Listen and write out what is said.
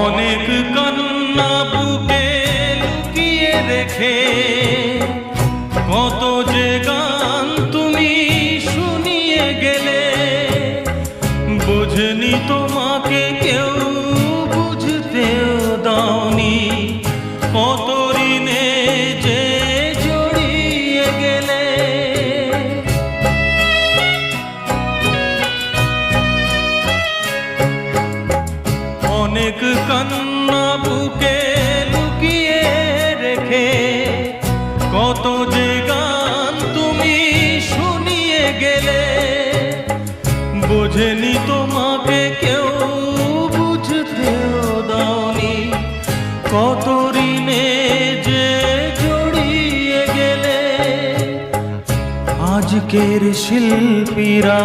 অনেক কান্না বুকে লুকিয়ে রেখে কত যে গান তুমি শুনিয়ে গেলে, বুঝনি তোমাকে কেউ বুঝতেও দাওনি, কত ঋণে যে জড়িয়ে গেলে। অনেক কান্না বুকে লুকিয়ে রেখে কত যে গান তুমি শুনিয়ে গেলে, বোঝেনি তোমাকে কেউ বুঝতেও দাওনি, কত ঋণে যে জড়িয়ে গেলে। আজকের শিল্পীরা